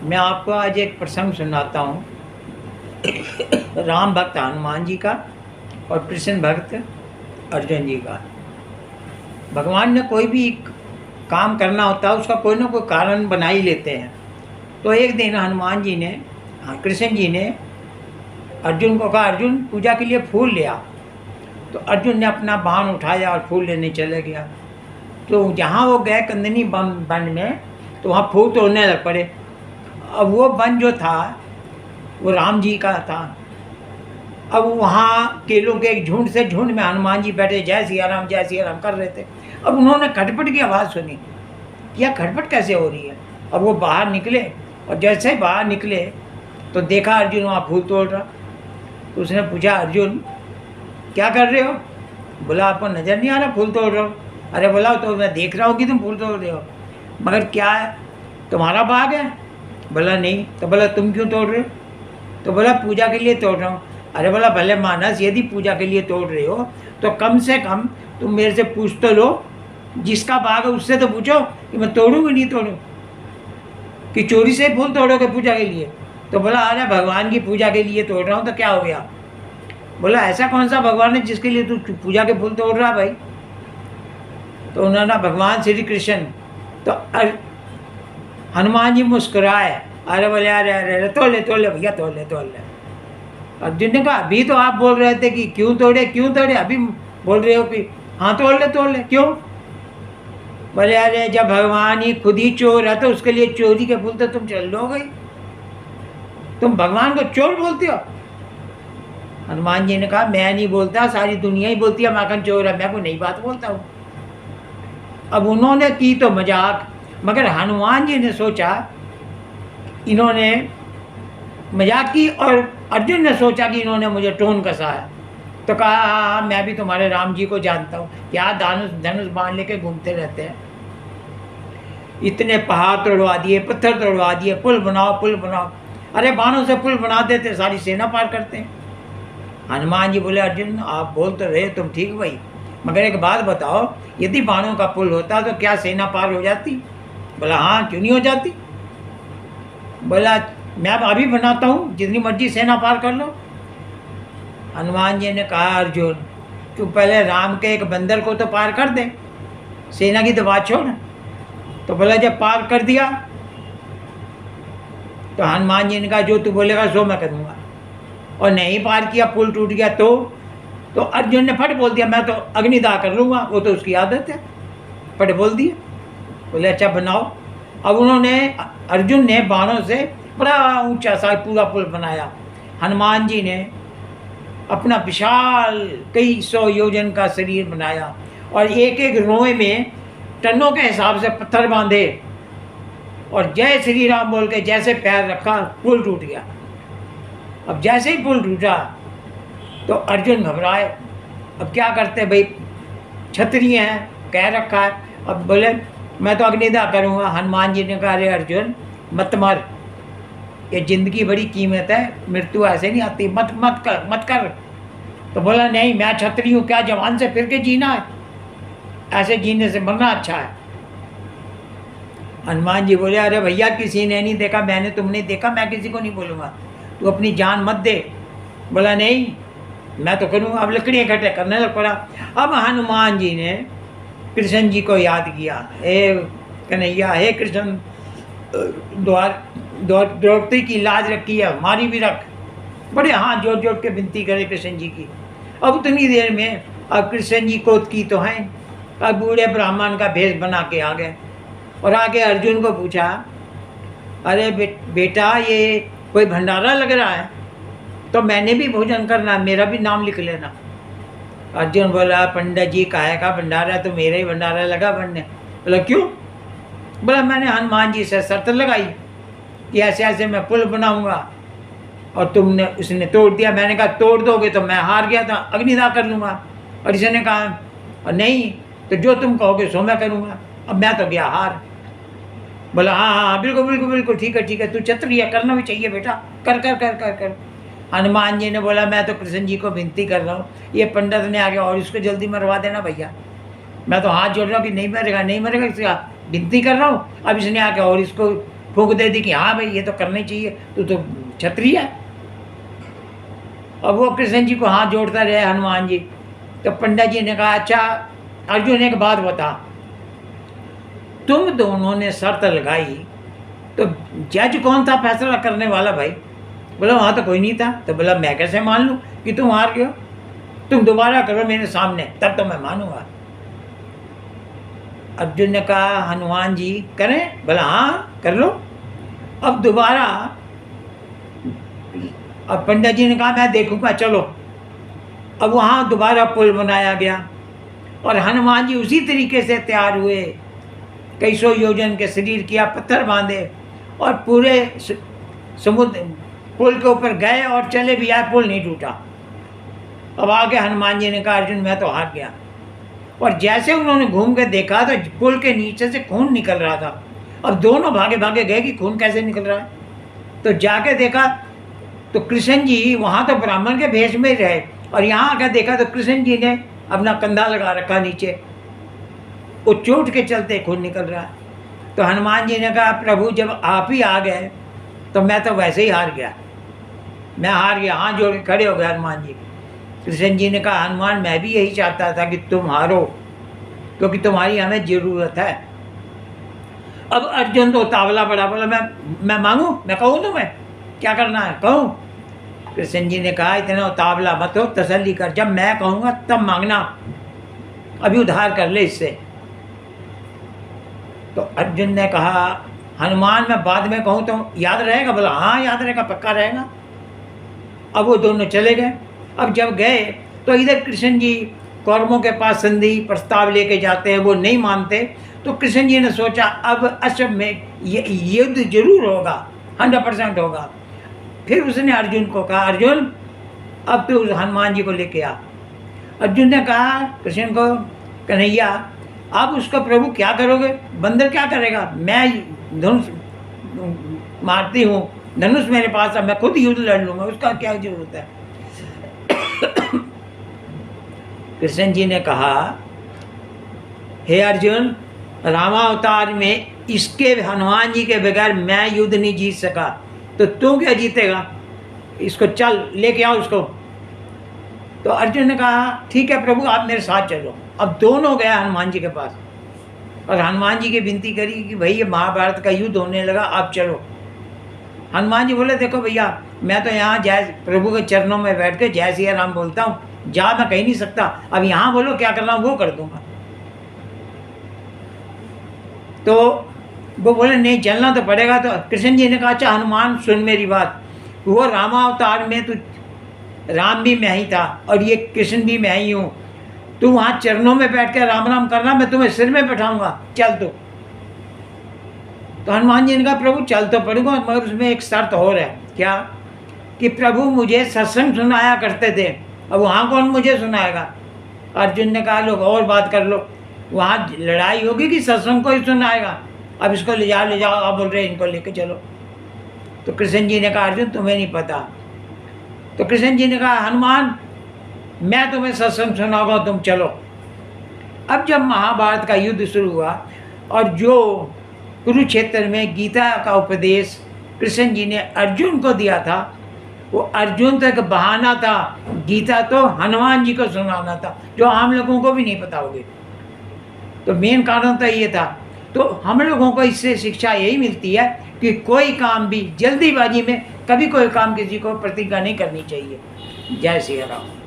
मैं आपको आज एक प्रसंग सुनाता हूँ राम भक्त हनुमान जी का और कृष्ण भक्त अर्जुन जी का। भगवान ने कोई भी काम करना होता है उसका कोई ना कोई कारण बना ही लेते हैं। तो एक दिन हनुमान जी ने कृष्ण जी ने अर्जुन को कहा, अर्जुन पूजा के लिए फूल ले आ। तो अर्जुन ने अपना बाण उठाया और फूल लेने चले गया। तो जहाँ वो गए कंदनी वन में, तो वहाँ फूल तोड़ने लग पड़े। अब वो वन जो था वो राम जी का था। अब वहाँ केलों के एक झुंड से झुंड में हनुमान जी बैठे जय सिया राम कर रहे थे। अब उन्होंने खटपट की आवाज़ सुनी, यह खटपट कैसे हो रही है। अब वो बाहर निकले और जैसे ही बाहर निकले तो देखा अर्जुन वहाँ फूल तोड़ रहा। तो उसने पूछा, अर्जुन क्या कर रहे हो? बोला, आपको नज़र नहीं आ रहा फूल तोड़ रहा हो? अरे बोला, तो मैं देख रहा हूँ कि तुम फूल तोड़ रहे हो, मगर क्या है, तुम्हारा बाग है? बोला नहीं। तो बोला, तुम क्यों तोड़ रहे हो? तो बोला, पूजा के लिए तोड़ रहा हूँ। अरे बोला, भले मानस, यदि पूजा के लिए तोड़ रहे हो तो कम से कम तुम मेरे से पूछ तो लो, जिसका बाग है उससे तो पूछो कि मैं तोड़ूँ कि नहीं तोड़ूँ, कि चोरी से फूल तोड़ोगे पूजा के लिए? तो बोला, अरे भगवान की पूजा के लिए तोड़ रहा हूँ, तो क्या हो गया? बोला, ऐसा कौन सा भगवान है जिसके लिए तू पूजा के फूल तोड़ रहा भाई? तो उन्होंने भगवान श्री कृष्ण। तो हनुमान जी मुस्कुराए, अरे बोले, अरे अरे तोड़ ले भैया, तोड़ ले। अर्जुन ने कहा, अभी तो आप बोल रहे थे कि क्यों तोड़े, अभी बोल रहे हो कि हाँ तोड़ ले, क्यों? बोले, अरे जब भगवान ही खुद ही चोर है तो उसके लिए चोरी के फूल तो तुम चल लो गई, तुम भगवान को चोर बोलते हो? हनुमान जी ने कहा, मैं नहीं बोलता, सारी दुनिया ही बोलती है माखन चोर है, मैं कोई नई बात बोलता हूँ। अब उन्होंने की तो मजाक, मगर हनुमान जी ने सोचा इन्होंने मजाक की और अर्जुन ने सोचा कि इन्होंने मुझे टोन कसा है। तो कहा, हाँ मैं भी तुम्हारे राम जी को जानता हूँ, क्या धनुष बाण लेके घूमते रहते हैं, इतने पहाड़ तोड़वा दिए, पत्थर तोड़वा दिए, पुल बनाओ। अरे बाणों से पुल बना देते, सारी सेना पार करते हैं। हनुमान जी बोले, अर्जुन आप बोल तो रहे तुम ठीक भाई, मगर एक बात बताओ, यदि बाणों का पुल होता तो क्या सेना पार हो जाती? बोला, हाँ क्यों नहीं हो जाती? बोला, मैं अभी बनाता हूँ, जितनी मर्जी सेना पार कर लो। हनुमान जी ने कहा, अर्जुन तू पहले राम के एक बंदर को तो पार कर दे, सेना की तो बात छोड़। तो बोला, जब पार कर दिया तो हनुमान जी ने कहा, जो तू बोलेगा सो मैं करूँगा। और नहीं पार किया, पुल टूट गया तो अर्जुन ने फट बोल दिया, मैं तो अग्निदाह कर लूँगा, वो तो उसकी आदत है, फट बोल दिया। बोले, अच्छा बनाओ। अब उन्होंने अर्जुन ने बाणों से बड़ा ऊंचा सा पूरा पुल बनाया। हनुमान जी ने अपना विशाल कई 100 योजन का शरीर बनाया और एक एक रोए में टनों के हिसाब से पत्थर बांधे और जय श्री राम बोल के जैसे पैर रखा, पुल टूट गया। अब जैसे ही पुल टूटा तो अर्जुन घबराए, अब क्या करते भाई, क्षत्रिय हैं, कह रखा है। अब बोले, मैं तो अग्निदाह करूँगा। हनुमान जी ने कहा, अरे अर्जुन मत मर, ये जिंदगी बड़ी कीमत है, मृत्यु ऐसे नहीं आती, मत कर। तो बोला, नहीं मैं क्षत्रिय हूँ, क्या जवान से फिर के जीना है, ऐसे जीने से मरना अच्छा है। हनुमान जी बोले, अरे भैया किसी ने नहीं देखा, मैंने तुमने देखा, मैं किसी को नहीं बोलूँगा, तू अपनी जान मत दे। बोला, नहीं मैं तो करूँगा। अब लकड़ियाँ इकट्ठे करने लग पड़ा। अब हनुमान जी ने कृष्ण जी को याद किया, हे कन्हैया, हे कृष्ण, द्रौपदी की लाज रखी है, हमारी भी रख। बड़े हाथ जोड़ के विनती करे कृष्ण जी की। अब उतनी देर में अब कृष्ण जी कोत की तो हैं, अब बूढ़े ब्राह्मण का भेष बना के आ गए और आके अर्जुन को पूछा, अरे बेटा ये कोई भंडारा लग रहा है, तो मैंने भी भोजन करना, मेरा भी नाम लिख लेना। अर्जुन बोला, पंडित जी काहे का भंडारा, तो मेरा ही भंडारा लगा बनने। बोला, क्यों? बोला, मैंने हनुमान जी से शर्त लगाई कि ऐसे ऐसे मैं पुल बनाऊंगा और तुमने उसने तोड़ दिया। मैंने कहा तोड़ दोगे तो मैं हार गया था, अग्निदाह कर लूँगा। और इसने कहा, और नहीं तो जो तुम कहोगे सो मैं करूँगा। अब मैं तो गया हार। बोला, हाँ बिल्कुल ठीक है, तू क्षत्रिय, करना भी चाहिए बेटा, कर। हनुमान जी ने बोला, मैं तो कृष्ण जी को विनती कर रहा हूँ, ये पंडित ने आगे और इसको जल्दी मरवा देना भैया, मैं तो हाथ जोड़ रहा हूँ कि नहीं मरेगा, इसका विनती कर रहा हूँ। अब इसने आके और इसको फूंक दे दी कि हाँ भाई ये तो करनी चाहिए, तू तो क्षत्रिय है। अब वो कृष्ण जी को हाथ जोड़ता रहे हनुमान जी। तो पंडित जी ने कहा, अच्छा अर्जुन एक बात बता, तुम दोनों ने शर्त लगाई तो जज कौन था फैसला करने वाला भाई? बोला वहाँ तो कोई नहीं था। तो बोला मैं कैसे मान लूँ कि तुम हार गए हो? तुम दोबारा करो मेरे सामने, तब तो मैं मानूंगा। अर्जुन ने कहा हनुमान जी करें? बोला हाँ कर लो। अब दोबारा, अब पंडित जी ने कहा मैं देखूंगा, चलो। अब वहाँ दोबारा पुल बनाया गया और हनुमान जी उसी तरीके से तैयार हुए, कई सौ योजन के शरीर किया, पत्थर बांधे और पूरे समुद्र पुल के ऊपर गए और चले भी आए, पुल नहीं टूटा। अब आगे हनुमान जी ने कहा अर्जुन मैं तो हार गया। और जैसे उन्होंने घूम के देखा तो पुल के नीचे से खून निकल रहा था। अब दोनों भागे भागे गए कि खून कैसे निकल रहा है। तो जाके देखा तो कृष्ण जी वहाँ तो ब्राह्मण के भेष में रहे और यहाँ आकर देखा तो कृष्ण जी ने अपना कंधा लगा रखा नीचे, वो चोट के चलते खून निकल रहा है। तो हनुमान जी ने कहा प्रभु जब आप ही आ गए तो मैं तो वैसे ही हार गया, मैं हार गया। हाथ जोड़ के खड़े हो गए हनुमान जी। कृष्ण जी ने कहा हनुमान मैं भी यही चाहता था कि तुम हारो, क्योंकि तुम्हारी हमें ज़रूरत है। अब अर्जुन तो तावला बड़ा, बोला मैं मांगूँ, मैं कहूँ तुम्हें क्या करना है, कहूँ? कृष्ण जी ने कहा इतना तावला मत हो, तसल्ली कर, जब मैं कहूँगा तब मांगना, अभी उधार कर ले इससे। तो अर्जुन ने कहा हनुमान मैं बाद में कहूँ तो याद रहेगा? बोला हाँ याद रहेगा, पक्का रहेगा। अब वो दोनों चले गए। अब जब गए तो इधर कृष्ण जी कौरवों के पास संधि प्रस्ताव लेके जाते हैं, वो नहीं मानते। तो कृष्ण जी ने सोचा अब अश्व में युद्ध जरूर होगा, 100% होगा। फिर उसने अर्जुन को कहा अर्जुन अब तो उस हनुमान जी को लेके आ। अर्जुन ने कहा कृष्ण को कन्हैया आप उसका प्रभु क्या करोगे? बंदर क्या करेगा? मैं धनुष मारती हूँ, धनुष मेरे पास है, मैं खुद युद्ध लड़ लूँगा, उसका क्या जरूरत है? कृष्ण जी ने कहा हे अर्जुन रामावतार में इसके हनुमान जी के बगैर मैं युद्ध नहीं जीत सका, तो तू क्या जीतेगा? इसको चल लेके आओ उसको। तो अर्जुन ने कहा ठीक है प्रभु आप मेरे साथ चलो। अब दोनों गया हनुमान जी के पास और हनुमान जी की विनती करी कि भाई ये महाभारत का युद्ध होने लगा, आप चलो। हनुमान जी बोले देखो भैया मैं तो यहाँ जय प्रभु के चरणों में बैठ के जय सिया राम बोलता हूँ, जा मैं कहीं नहीं सकता, अब यहाँ बोलो क्या करना वो कर दूंगा। तो वो बोले नहीं चलना तो पड़ेगा। तो कृष्ण जी ने कहा अच्छा हनुमान सुन मेरी बात, वो रामावतार में तो राम भी मैं ही था और ये कृष्ण भी मैं ही हूँ, तू वहाँ चरणों में बैठ कर राम राम करना, मैं तुम्हें सिर में बैठाऊंगा, चल। तो हनुमान जी ने कहा प्रभु चल तो पड़ूंगा मगर उसमें एक शर्त और है। क्या? कि प्रभु मुझे सत्संग सुनाया करते थे, अब वहाँ कौन मुझे सुनाएगा? अर्जुन ने कहा लोग और बात कर लो, वहाँ लड़ाई होगी कि सत्संग को ही सुनाएगा? अब इसको ले जाओ, आप बोल रहे इनको लेके चलो। तो कृष्ण जी ने कहा अर्जुन तुम्हें नहीं पता। तो कृष्ण जी ने कहा हनुमान मैं तुम्हें सत्संग सुनाऊंगा, तुम चलो। अब जब महाभारत का युद्ध शुरू हुआ और जो कुरुक्षेत्र में गीता का उपदेश कृष्ण जी ने अर्जुन को दिया था, वो अर्जुन तो एक बहाना था, गीता तो हनुमान जी को सुनाना था, जो आम लोगों को भी नहीं पता होगी। तो मेन कारण तो ये था। तो हम लोगों को इससे शिक्षा यही मिलती है कि कोई काम भी जल्दीबाजी में कभी कोई काम किसी को प्रतिज्ञा नहीं करनी चाहिए। जय श्री राम।